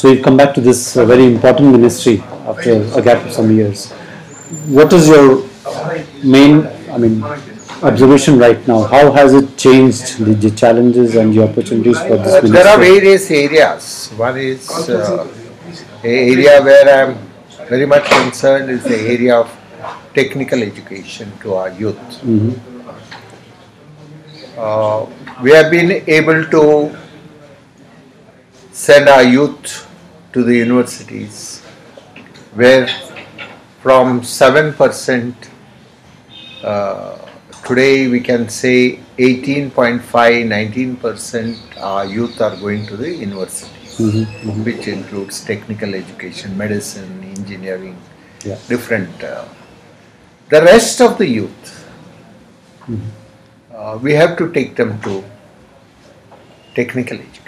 So you've come back to this very important ministry after a gap of some years. What is your main, observation right now? How has it changed the challenges and the opportunities for this ministry? There are various areas. One is an area where I am very much concerned is the area of technical education to our youth. We have been able to send our youth to the universities where from 7% today we can say 18.5, 19% our youth are going to the universities, which includes technical education, medicine, engineering, different. The rest of the youth, we have to take them to technical education.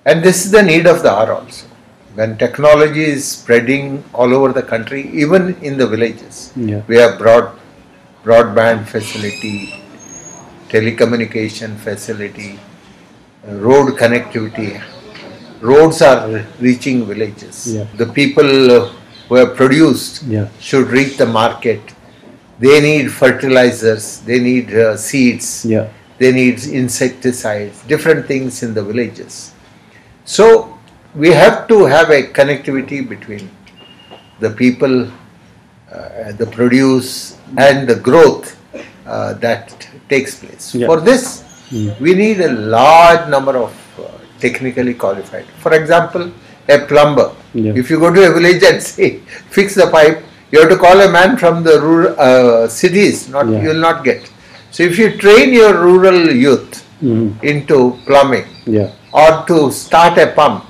And this is the need of the hour also. When technology is spreading all over the country, even in the villages, we have broadband facility, telecommunication facility, road connectivity. Roads are reaching villages. The people who have produced should reach the market. They need fertilizers, they need seeds, they need insecticides, different things in the villages. So we have to have a connectivity between the people, the produce and the growth that takes place. For this, we need a large number of technically qualified. For example, a plumber. If you go to a village and say, fix the pipe, you have to call a man from the rural cities, you will not get. So if you train your rural youth into plumbing or to start a pump,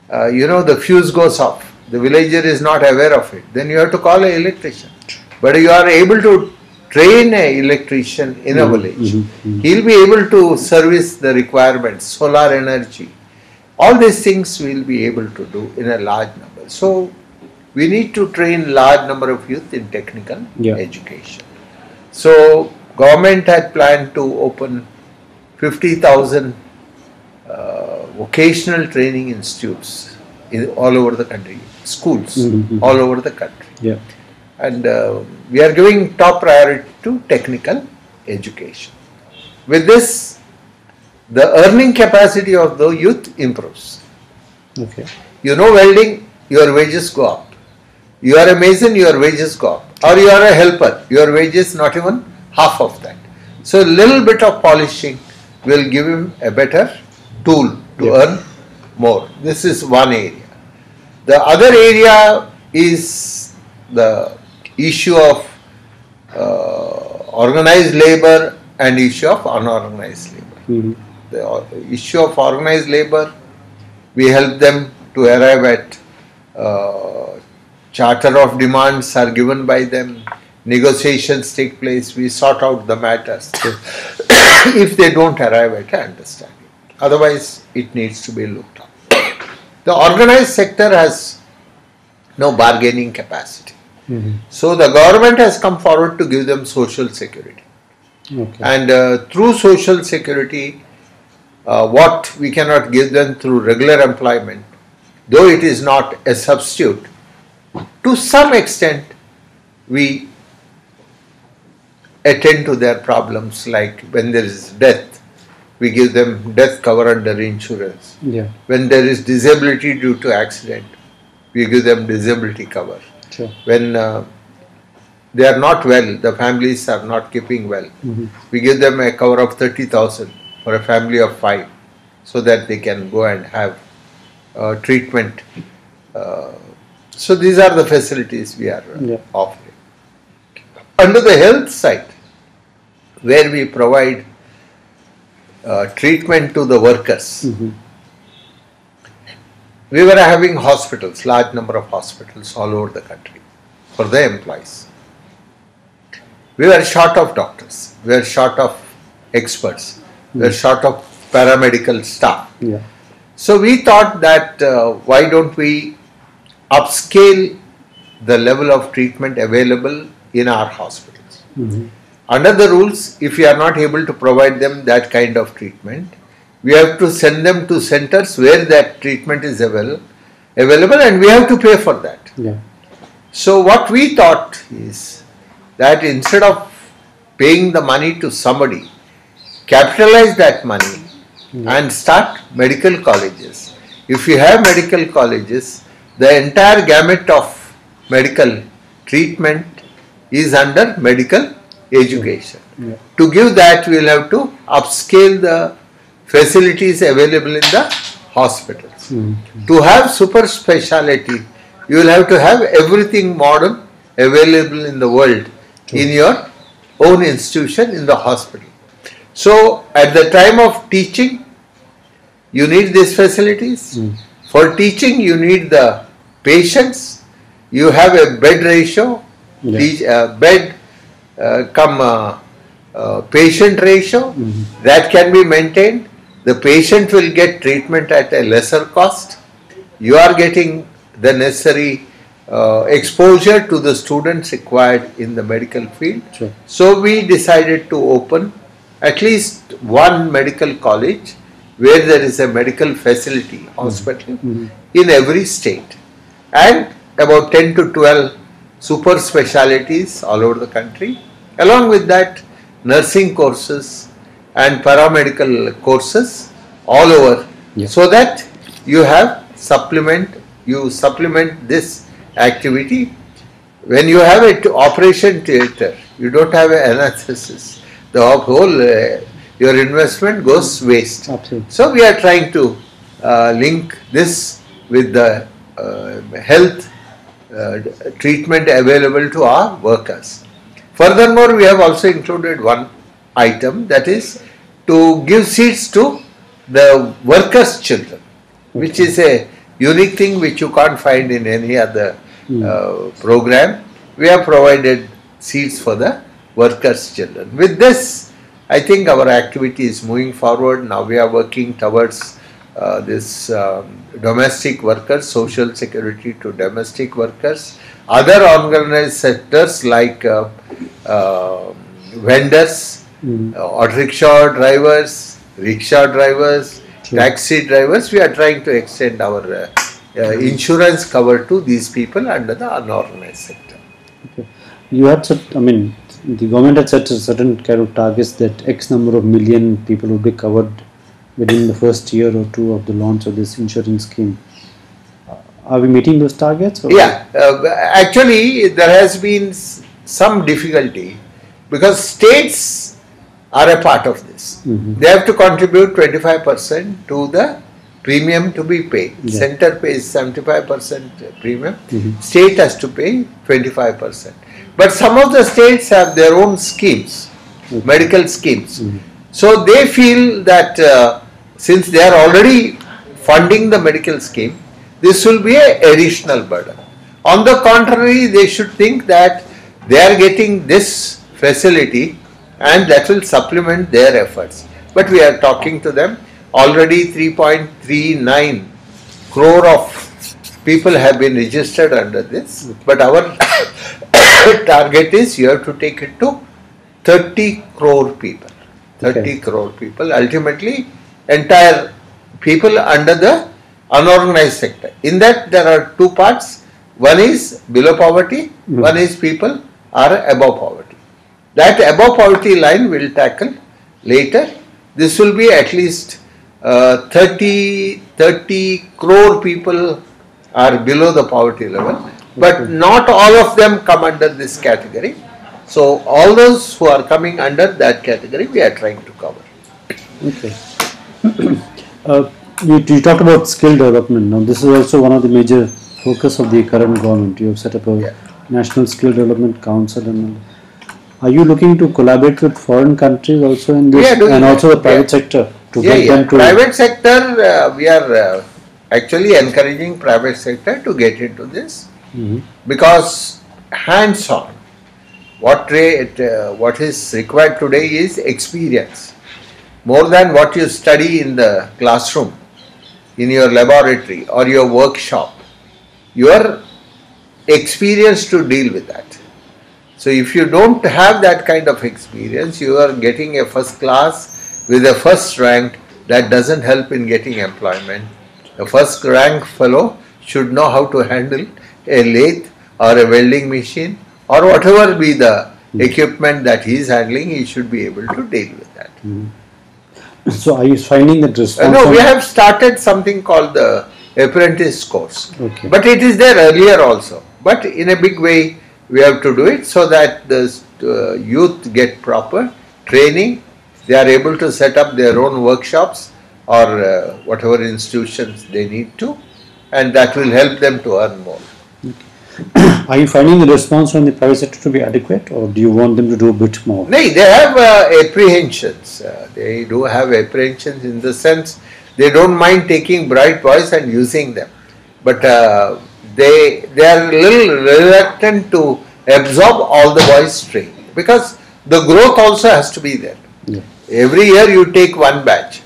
the fuse goes off, the villager is not aware of it, then you have to call an electrician. But you are able to train an electrician in a village, he will be able to service the requirements, solar energy. All these things we will be able to do in a large number. So we need to train large number of youth in technical education. So government had planned to open 50,000 vocational training institutes all over the country, schools all over the country. And we are giving top priority to technical education. With this, the earning capacity of the youth improves. You know welding, your wages go up. You are a mason, your wages go up. Or you are a helper, your wages not even half of that. So a little bit of polishing will give him a better tool to earn more. This is one area. The other area is the issue of organized labor and issue of unorganized labor. The issue of organized labor, we help them to arrive at charter of demands are given by them, negotiations take place, we sort out the matters if they don't arrive at an understanding. Otherwise, it needs to be looked up. The organized sector has no bargaining capacity. So the government has come forward to give them social security. And through social security, what we cannot give them through regular employment, though it is not a substitute, to some extent we attend to their problems, like when there is death, we give them death cover under insurance. When there is disability due to accident, we give them disability cover. When they are not well, the families are not keeping well, we give them a cover of 30,000 for a family of 5, so that they can go and have treatment. So these are the facilities we are offering. Under the health side, where we provide treatment to the workers, we were having hospitals, large number of hospitals all over the country for the employees. We were short of doctors, we were short of experts, we were short of paramedical staff. So we thought that why don't we upscale the level of treatment available in our hospitals. Under the rules, if we are not able to provide them that kind of treatment, we have to send them to centers where that treatment is available, and we have to pay for that. Yeah. So what we thought is that instead of paying the money to somebody, capitalize that money and start medical colleges. If you have medical colleges, the entire gamut of medical treatment is under medical education. Yeah. To give that, we will have to upscale the facilities available in the hospitals. To have super speciality, you will have to have everything modern available in the world in your own institution in the hospital. So at the time of teaching, you need these facilities. For teaching, you need the patients. You have a bed ratio, bed patient ratio that can be maintained. The patient will get treatment at a lesser cost. You are getting the necessary exposure to the students required in the medical field. Sure. So we decided to open at least one medical college where there is a medical facility, hospital in every state, and about 10 to 12 super specialities all over the country. Along with that, nursing courses and paramedical courses all over, so that you have you supplement this activity. When you have an operation theatre, you don't have an anesthesis. The whole your investment goes waste. Absolutely. So we are trying to link this with the health treatment available to our workers. Furthermore, we have also included one item, that is to give seats to the workers' children, which is a unique thing which you can't find in any other program. We have provided seats for the workers' children. With this, I think our activity is moving forward. Now we are working towards this domestic workers, social security to domestic workers, other organized sectors like vendors, auto rickshaw drivers, taxi drivers. We are trying to extend our insurance cover to these people under the unorganized sector. Okay. You had set, the government had set a certain kind of targets that X number of million people would be covered within the first year or two of the launch of this insurance scheme. Are we meeting those targets? Or? Yeah, actually there has been some difficulty because states are a part of this. They have to contribute 25% to the premium to be paid. Yeah. Center pays 75% premium, state has to pay 25%. But some of the states have their own schemes, medical schemes. So they feel that since they are already funding the medical scheme, this will be an additional burden. On the contrary, they should think that they are getting this facility and that will supplement their efforts. But we are talking to them. Already 3.39 crore of people have been registered under this. But our target is you have to take it to 30 crore people. 30 crore people. Ultimately, entire people under the unorganized sector. In that there are two parts. One is below poverty, one is people are above poverty. That above poverty line we will tackle later. This will be at least 30 crore people are below the poverty level, but not all of them come under this category. So all those who are coming under that category we are trying to cover. Okay. You talked about skill development. Now this is also one of the major focus of the current government. You have set up a National Skill Development Council, and are you looking to collaborate with foreign countries also in this, and also the private sector to get them to? Private sector, we are actually encouraging private sector to get into this because hands-on. What is required today is experience. More than what you study in the classroom, in your laboratory or your workshop, your experience to deal with that. So if you don't have that kind of experience, you are getting a first class with a first rank that doesn't help in getting employment. The first rank fellow should know how to handle a lathe or a welding machine or whatever be the equipment that he is handling, he should be able to deal with that. So are you finding that response? No, we have started something called the apprentice course. Okay. But it is there earlier also. But in a big way, we have to do it so that the youth get proper training. They are able to set up their own workshops or whatever institutions they need to, and that will help them to earn more. Are you finding the response from the private sector to be adequate, or do you want them to do a bit more? No, they have apprehensions. They do have apprehensions in the sense they don't mind taking bright boys and using them, but they are a little reluctant to absorb all the boys trained because the growth also has to be there. Yeah. Every year you take one batch.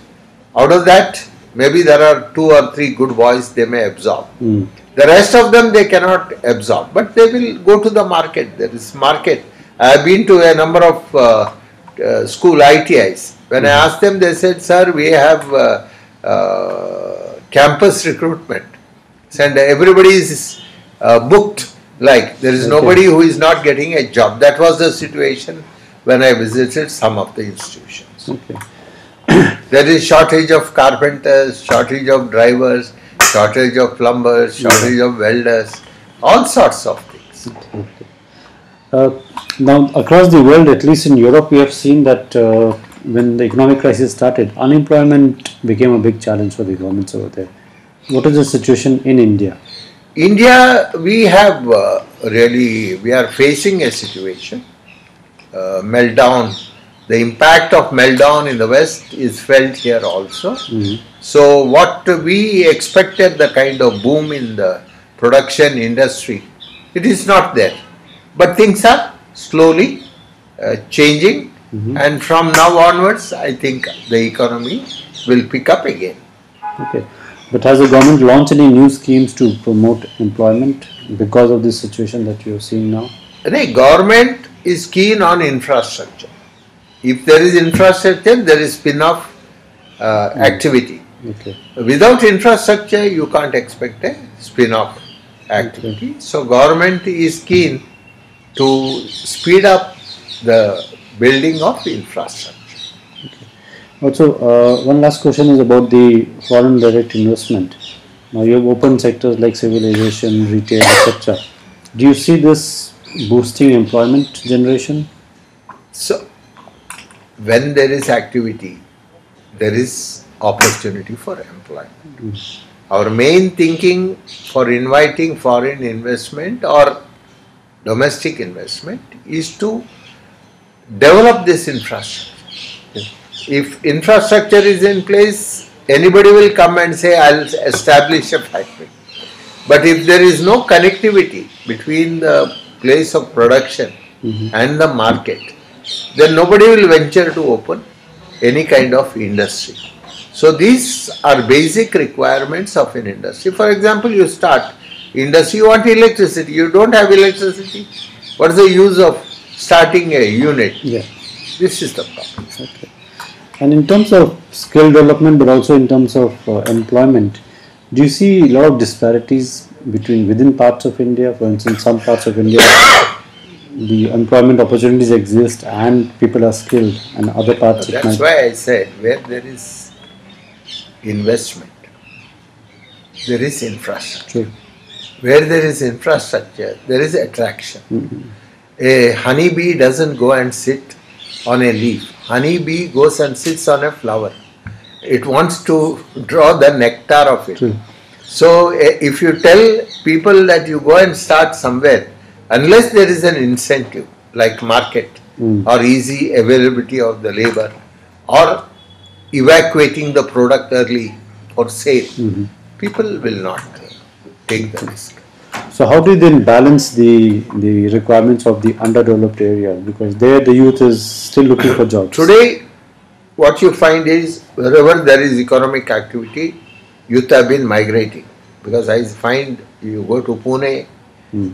Out of that, maybe there are 2 or 3 good boys they may absorb. The rest of them they cannot absorb, but they will go to the market. There is market. I have been to a number of school ITIs. When I asked them, they said, "Sir, we have campus recruitment, and everybody is booked. Like there is nobody who is not getting a job." That was the situation when I visited some of the institutions. Okay. There is shortage of carpenters, shortage of drivers, shortage of plumbers, shortage of welders, all sorts of things. Now, across the world, at least in Europe, we have seen that when the economic crisis started, unemployment became a big challenge for the governments over there. What is the situation in India? India, we have we are facing a situation, meltdown. The impact of meltdown in the West is felt here also. So what we expected, the kind of boom in the production industry, it is not there. But things are slowly changing, and from now onwards, I think the economy will pick up again. Okay. But has the government launched any new schemes to promote employment because of this situation that you are seeing now? The government is keen on infrastructure. If there is infrastructure, there is spin-off activity. Okay. Without infrastructure, you can't expect a spin-off activity. Okay. So, government is keen to speed up the building of infrastructure. Also, one last question is about the foreign direct investment. Now, you have open sectors like civilization, retail, etc. Do you see this boosting employment generation? So, when there is activity, there is opportunity for employment. Our main thinking for inviting foreign investment or domestic investment is to develop this infrastructure. If infrastructure is in place, anybody will come and say, "I'll establish a factory." But if there is no connectivity between the place of production and the market, then nobody will venture to open any kind of industry. So these are basic requirements of an industry. For example, you start industry, you want electricity, you don't have electricity. What is the use of starting a unit? Yeah. This is the problem. Okay. And in terms of skill development, but also in terms of employment, do you see a lot of disparities within parts of India? For instance, some parts of India, the employment opportunities exist and people are skilled, and other parts. That's why I said where there is investment, there is infrastructure. True. Where there is infrastructure, there is attraction. A honeybee doesn't go and sit on a leaf. Honeybee goes and sits on a flower. It wants to draw the nectar of it. True. So if you tell people that you go and start somewhere, unless there is an incentive like market or easy availability of the labor or evacuating the product early for sale, people will not take the risk. So how do you then balance the requirements of the underdeveloped areas? Because there the youth is still looking for jobs. Today, what you find is wherever there is economic activity, youth have been migrating. Because I find you go to Pune,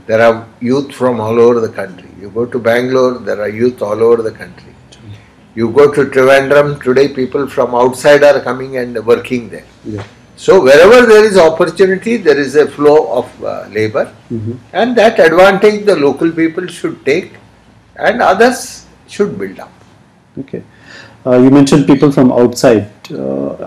there are youth from all over the country. You go to Bangalore, there are youth all over the country. You go to Trivandrum, today people from outside are coming and working there. Yeah. So wherever there is opportunity, there is a flow of labor, and that advantage the local people should take and others should build up. Okay. You mentioned people from outside.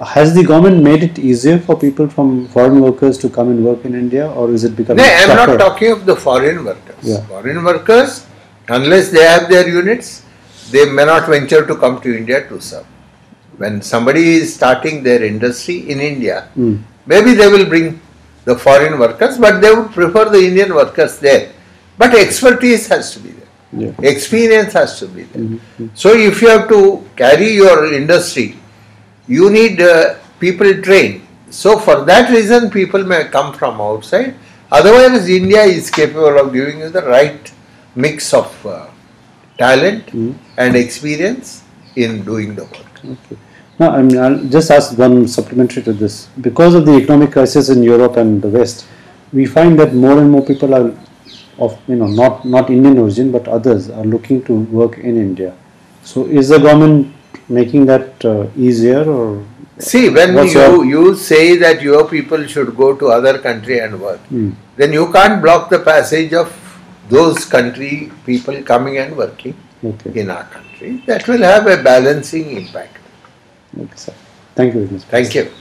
Has the government made it easier for people from foreign workers to come and work in India, or is it becoming No, I am tougher? not talking of the foreign workers. Yeah. Foreign workers, unless they have their units, they may not venture to come to India to serve. When somebody is starting their industry in India, maybe they will bring the foreign workers, but they would prefer the Indian workers there. But expertise has to be there. Yeah. Experience has to be there. So if you have to carry your industry, you need people trained. So for that reason, people may come from outside. Otherwise, India is capable of giving you the right mix of talent and experience in doing the work. Okay. Now, I mean, I'll just ask one supplementary to this. Because of the economic crisis in Europe and the West, we find that more and more people are of, not Indian origin, but others are looking to work in India. So, is the government making that easier, or? See, when you say that your people should go to other country and work, then you can't block the passage of those country people coming and working in our country. That will have a balancing impact. Okay, sir. Thank you very much. Thank you.